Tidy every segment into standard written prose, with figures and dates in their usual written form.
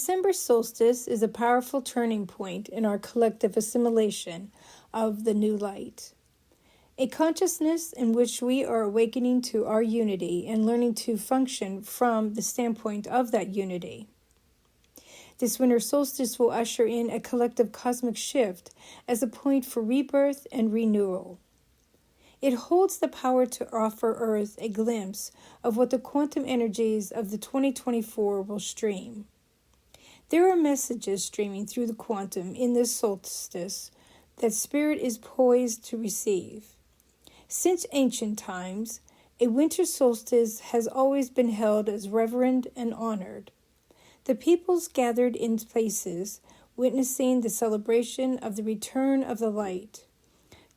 December solstice is a powerful turning point in our collective assimilation of the new light, a consciousness in which we are awakening to our unity and learning to function from the standpoint of that unity. This winter solstice will usher in a collective cosmic shift as a point for rebirth and renewal. It holds the power to offer Earth a glimpse of what the quantum energies of the 2024 will stream. There are messages streaming through the quantum in this solstice that Spirit is poised to receive. Since ancient times, a winter solstice has always been held as revered and honored. The peoples gathered in places, witnessing the celebration of the return of the light.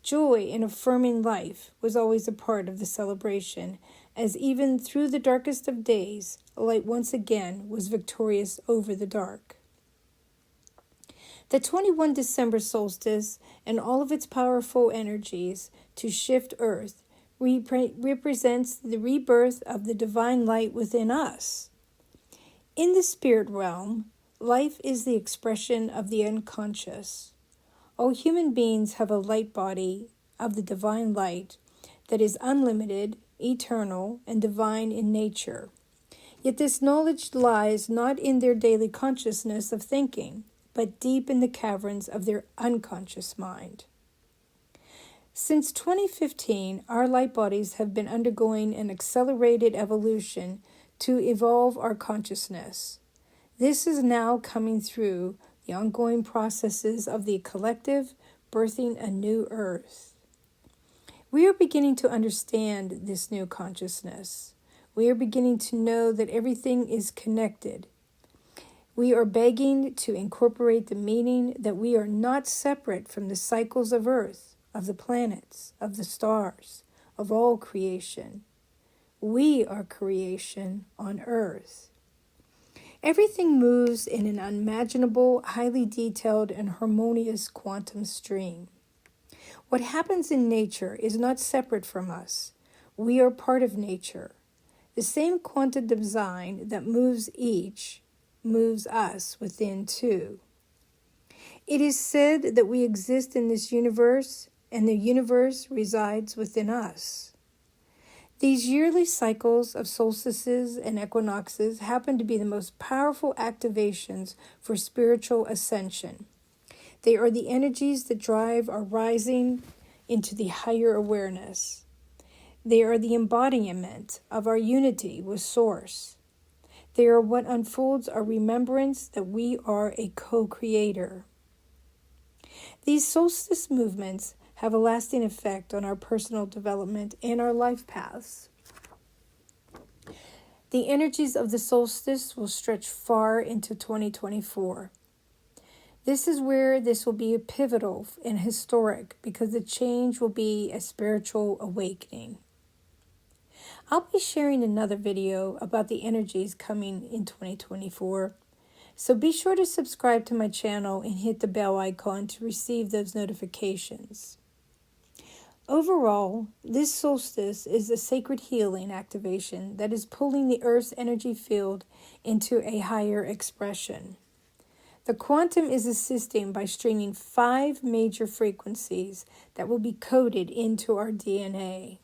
Joy in affirming life was always a part of the celebration, as even through the darkest of days, light once again was victorious over the dark. The 21 December solstice and all of its powerful energies to shift Earth represents the rebirth of the divine light within us. In the spirit realm, life is the expression of the unconscious. All human beings have a light body of the divine light that is unlimited, eternal, and divine in nature. Yet this knowledge lies not in their daily consciousness of thinking, but deep in the caverns of their unconscious mind. Since 2015, our light bodies have been undergoing an accelerated evolution to evolve our consciousness. This is now coming through the ongoing processes of the collective birthing a new earth. We are beginning to understand this new consciousness. We are beginning to know that everything is connected. We are begging to incorporate the meaning that we are not separate from the cycles of Earth, of the planets, of the stars, of all creation. We are creation on Earth. Everything moves in an unimaginable, highly detailed, and harmonious quantum stream. What happens in nature is not separate from us. We are part of nature. The same quantum design that moves us within too. It is said that we exist in this universe, and the universe resides within us. These yearly cycles of solstices and equinoxes happen to be the most powerful activations for spiritual ascension. They are the energies that drive our rising into the higher awareness. They are the embodiment of our unity with Source. They are what unfolds our remembrance that we are a co-creator. These solstice movements have a lasting effect on our personal development and our life paths. The energies of the solstice will stretch far into 2024. This is where this will be pivotal and historic because the change will be a spiritual awakening. I'll be sharing another video about the energies coming in 2024, so be sure to subscribe to my channel and hit the bell icon to receive those notifications. Overall, this solstice is a sacred healing activation that is pulling the Earth's energy field into a higher expression. The quantum is assisting by streaming 5 major frequencies that will be coded into our DNA.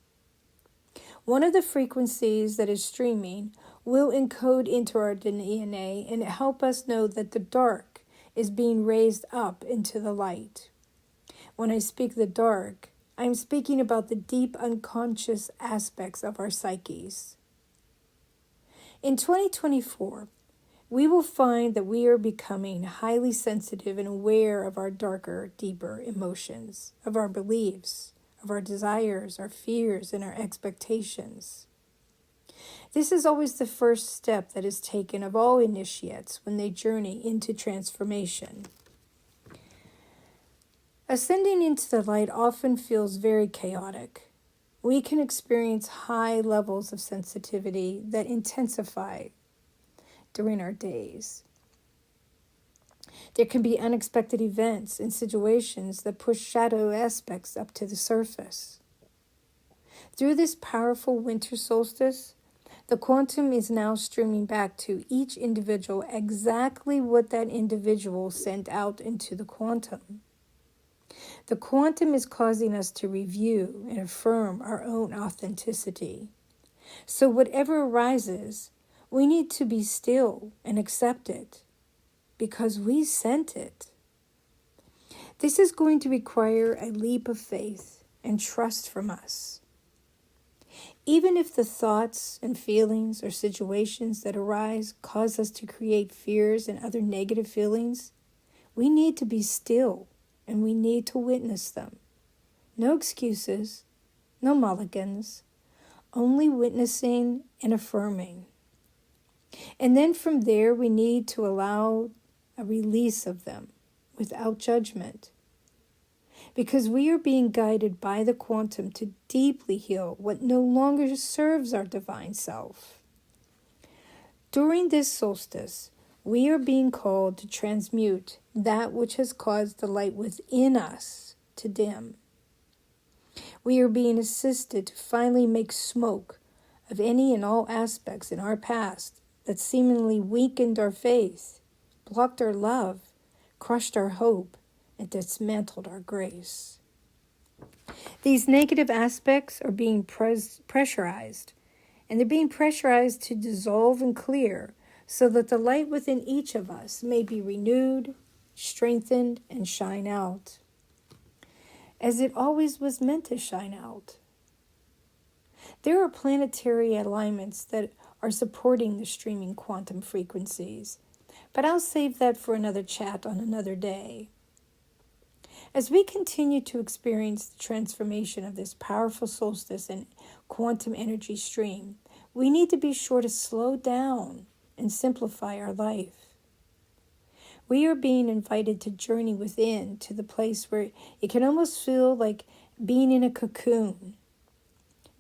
One of the frequencies that is streaming will encode into our DNA and help us know that the dark is being raised up into the light. When I speak the dark, I am speaking about the deep unconscious aspects of our psyches. In 2024, we will find that we are becoming highly sensitive and aware of our darker, deeper emotions, of our beliefs, of our desires, our fears, and our expectations. This is always the first step that is taken of all initiates when they journey into transformation. Ascending into the light often feels very chaotic. We can experience high levels of sensitivity that intensify during our days. There can be unexpected events and situations that push shadow aspects up to the surface. Through this powerful winter solstice, The quantum is now streaming back to each individual exactly what that individual sent out into the quantum. The quantum is causing us to review and affirm our own authenticity. So whatever arises, we need to be still and accept it because we sent it. This is going to require a leap of faith and trust from us. Even if the thoughts and feelings or situations that arise cause us to create fears and other negative feelings, we need to be still and we need to witness them. No excuses, no mulligans, only witnessing and affirming. And then from there, we need to allow a release of them without judgment. Because we are being guided by the quantum to deeply heal what no longer serves our divine self. During this solstice, we are being called to transmute that which has caused the light within us to dim. We are being assisted to finally make smoke of any and all aspects in our past that seemingly weakened our faith, blocked our love, crushed our hope, and dismantled our grace. These negative aspects are being pressurized, and they're being pressurized to dissolve and clear so that the light within each of us may be renewed, strengthened, and shine out, as it always was meant to shine out. There are planetary alignments that are supporting the streaming quantum frequencies, but I'll save that for another chat on another day. As we continue to experience the transformation of this powerful solstice and quantum energy stream, we need to be sure to slow down and simplify our life. We are being invited to journey within to the place where it can almost feel like being in a cocoon.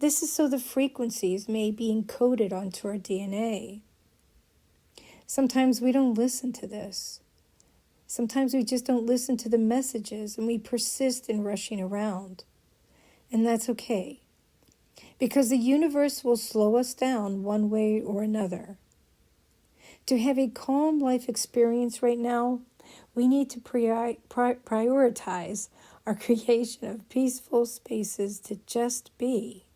This is so the frequencies may be encoded onto our DNA. Sometimes we don't listen to this. Sometimes we just don't listen to the messages and we persist in rushing around. And that's okay, because the universe will slow us down one way or another. To have a calm life experience right now, we need to prioritize our creation of peaceful spaces to just be.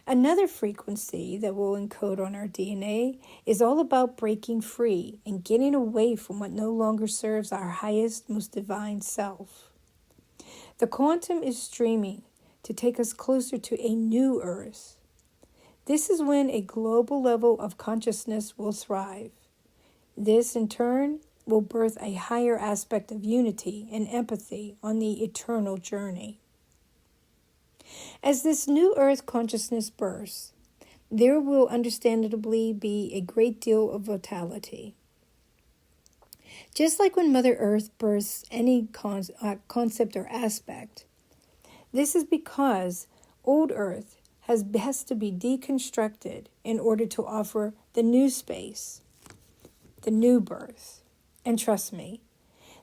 Another frequency that will encode on our DNA is all about breaking free and getting away from what no longer serves our highest, most divine self. The quantum is streaming to take us closer to a new earth. This is when a global level of consciousness will thrive. This, in turn, will birth a higher aspect of unity and empathy on the eternal journey. As this new earth consciousness bursts, there will understandably be a great deal of vitality. Just like when Mother Earth bursts any concept or aspect, this is because old Earth has to be deconstructed in order to offer the new space, the new birth. And trust me,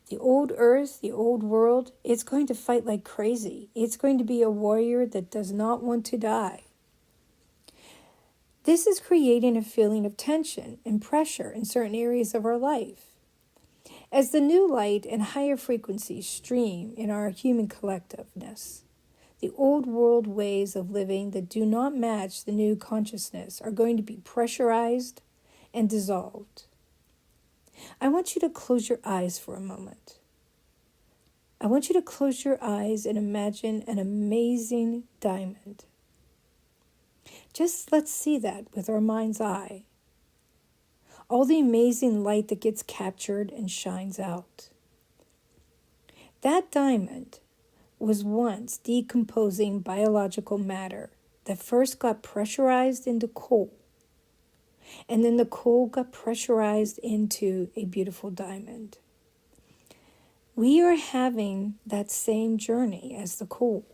the old earth, the old world, it's going to fight like crazy. It's going to be a warrior that does not want to die. This is creating a feeling of tension and pressure in certain areas of our life. As the new light and higher frequencies stream in our human collectiveness, the old world ways of living that do not match the new consciousness are going to be pressurized and dissolved. I want you to close your eyes for a moment. I want you to close your eyes and imagine an amazing diamond. Just let's see that with our mind's eye. All the amazing light that gets captured and shines out. That diamond was once decomposing biological matter that first got pressurized into coal. And then the coal got pressurized into a beautiful diamond. We are having that same journey as the coal.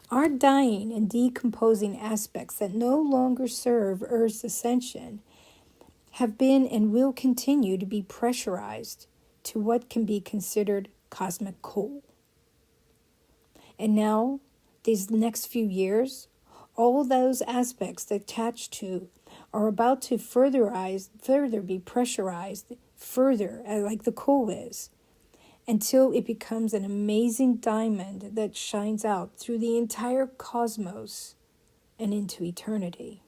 Our dying and decomposing aspects that no longer serve Earth's ascension have been and will continue to be pressurized to what can be considered cosmic coal. And now, these next few years, All those aspects that attach to are about to further be pressurized further, like the coal is, until it becomes an amazing diamond that shines out through the entire cosmos and into eternity.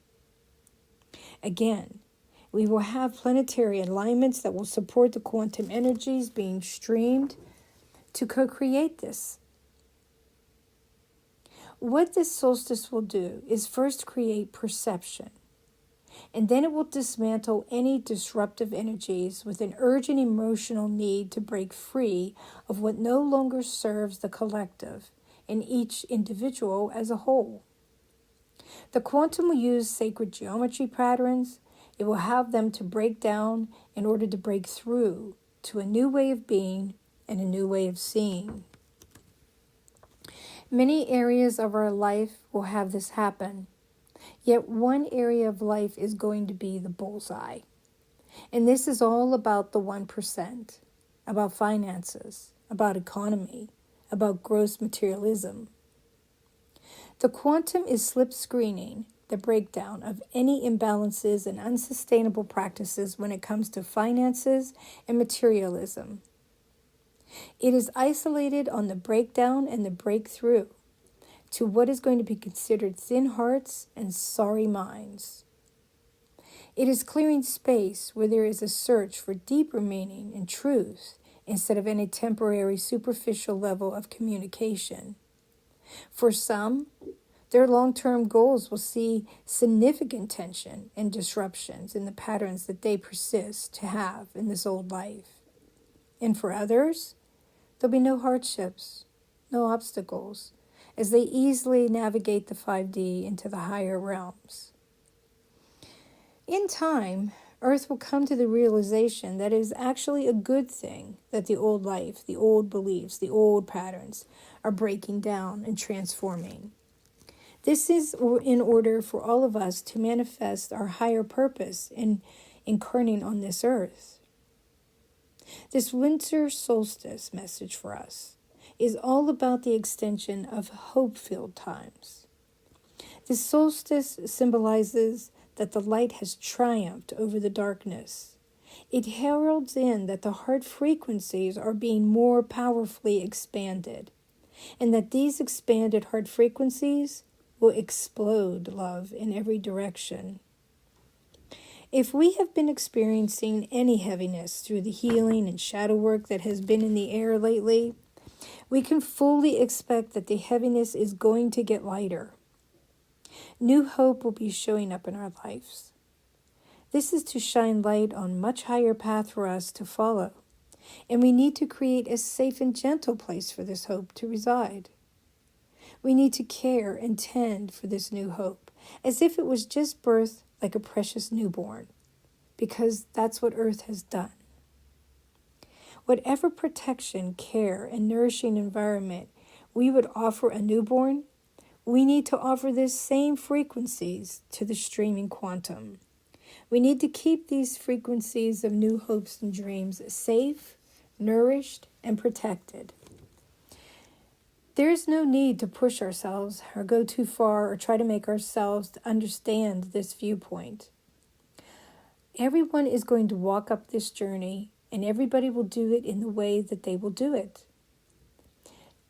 Again, we will have planetary alignments that will support the quantum energies being streamed to co-create this. What this solstice will do is first create perception, and then it will dismantle any disruptive energies with an urgent emotional need to break free of what no longer serves the collective and each individual as a whole. The quantum will use sacred geometry patterns. It will have them to break down in order to break through to a new way of being and a new way of seeing. Many areas of our life will have this happen, yet one area of life is going to be the bullseye. And this is all about the 1%, about finances, about economy, about gross materialism. The quantum is slip screening the breakdown of any imbalances and unsustainable practices when it comes to finances and materialism. It is isolated on the breakdown and the breakthrough to what is going to be considered thin hearts and sorry minds. It is clearing space where there is a search for deeper meaning and truth instead of any temporary superficial level of communication. For some, their long-term goals will see significant tension and disruptions in the patterns that they persist to have in this old life. And for others, there'll be no hardships, no obstacles, as they easily navigate the 5D into the higher realms. In time, Earth will come to the realization that it is actually a good thing that the old life, the old beliefs, the old patterns are breaking down and transforming. This is in order for all of us to manifest our higher purpose in incarnating on this earth. This winter solstice message for us is all about the extension of hope-filled times. This solstice symbolizes that the light has triumphed over the darkness. It heralds in that the heart frequencies are being more powerfully expanded, and that these expanded heart frequencies will explode love in every direction. If we have been experiencing any heaviness through the healing and shadow work that has been in the air lately, we can fully expect that the heaviness is going to get lighter. New hope will be showing up in our lives. This is to shine light on a much higher path for us to follow, and we need to create a safe and gentle place for this hope to reside. We need to care and tend for this new hope, as if it was just birthed like a precious newborn, because that's what Earth has done. Whatever protection, care, and nourishing environment we would offer a newborn, we need to offer these same frequencies to the streaming quantum. We need to keep these frequencies of new hopes and dreams safe, nourished, and protected. There is no need to push ourselves or go too far or try to make ourselves understand this viewpoint. Everyone is going to walk up this journey, and everybody will do it in the way that they will do it.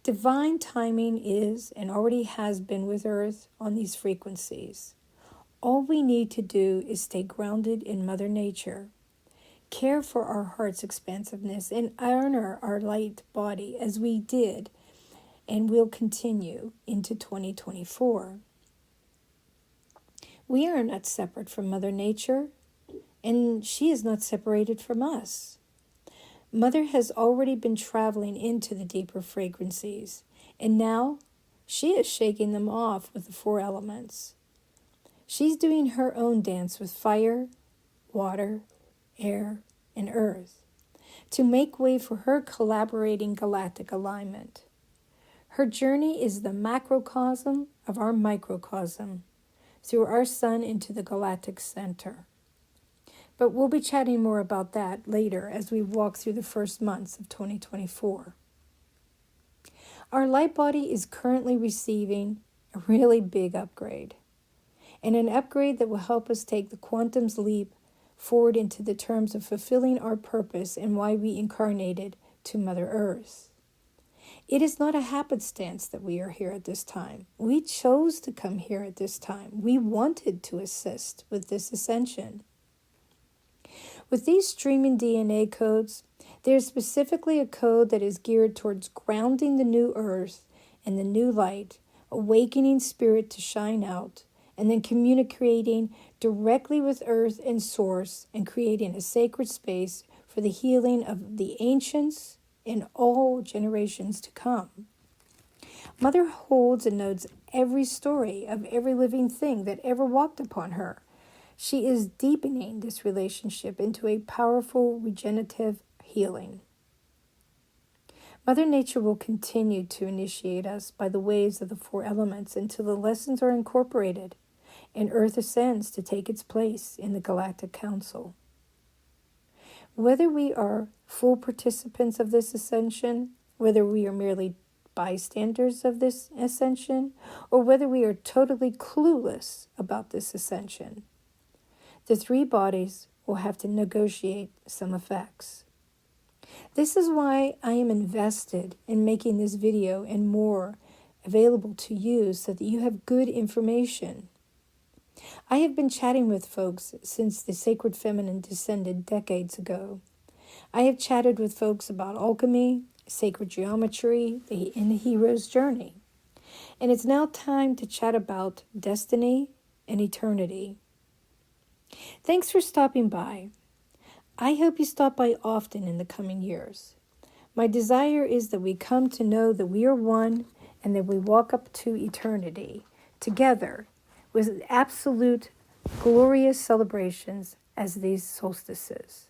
Divine timing is and already has been with Earth on these frequencies. All we need to do is stay grounded in Mother Nature, care for our heart's expansiveness, and honor our light body as we did and will continue into 2024. We are not separate from Mother Nature, and she is not separated from us. Mother has already been traveling into the deeper frequencies, and now she is shaking them off with the 4 elements. She's doing her own dance with fire, water, air, and earth to make way for her collaborating galactic alignment. Her journey is the macrocosm of our microcosm through our sun into the galactic center. But we'll be chatting more about that later as we walk through the first months of 2024. Our light body is currently receiving a really big upgrade. and an upgrade that will help us take the quantum's leap forward into the terms of fulfilling our purpose and why we incarnated to Mother Earth. It is not a happenstance that we are here at this time. We chose to come here at this time. We wanted to assist with this ascension. With these streaming DNA codes, there is specifically a code that is geared towards grounding the new earth and the new light, awakening spirit to shine out, and then communicating directly with earth and source and creating a sacred space for the healing of the ancients and all generations to come. Mother holds and knows every story of every living thing that ever walked upon her. She is deepening this relationship into a powerful regenerative healing. Mother Nature will continue to initiate us by the ways of the four elements until the lessons are incorporated and Earth ascends to take its place in the Galactic Council. Whether we are full participants of this ascension, whether we are merely bystanders of this ascension, or whether we are totally clueless about this ascension, the three bodies will have to negotiate some effects. This is why I am invested in making this video and more available to you so that you have good information. I have been chatting with folks since the Sacred Feminine descended decades ago. I have chatted with folks about alchemy, sacred geometry, and the hero's journey. And it's now time to chat about destiny and eternity. Thanks for stopping by. I hope you stop by often in the coming years. My desire is that we come to know that we are one and that we walk up to eternity together with absolute glorious celebrations as these solstices.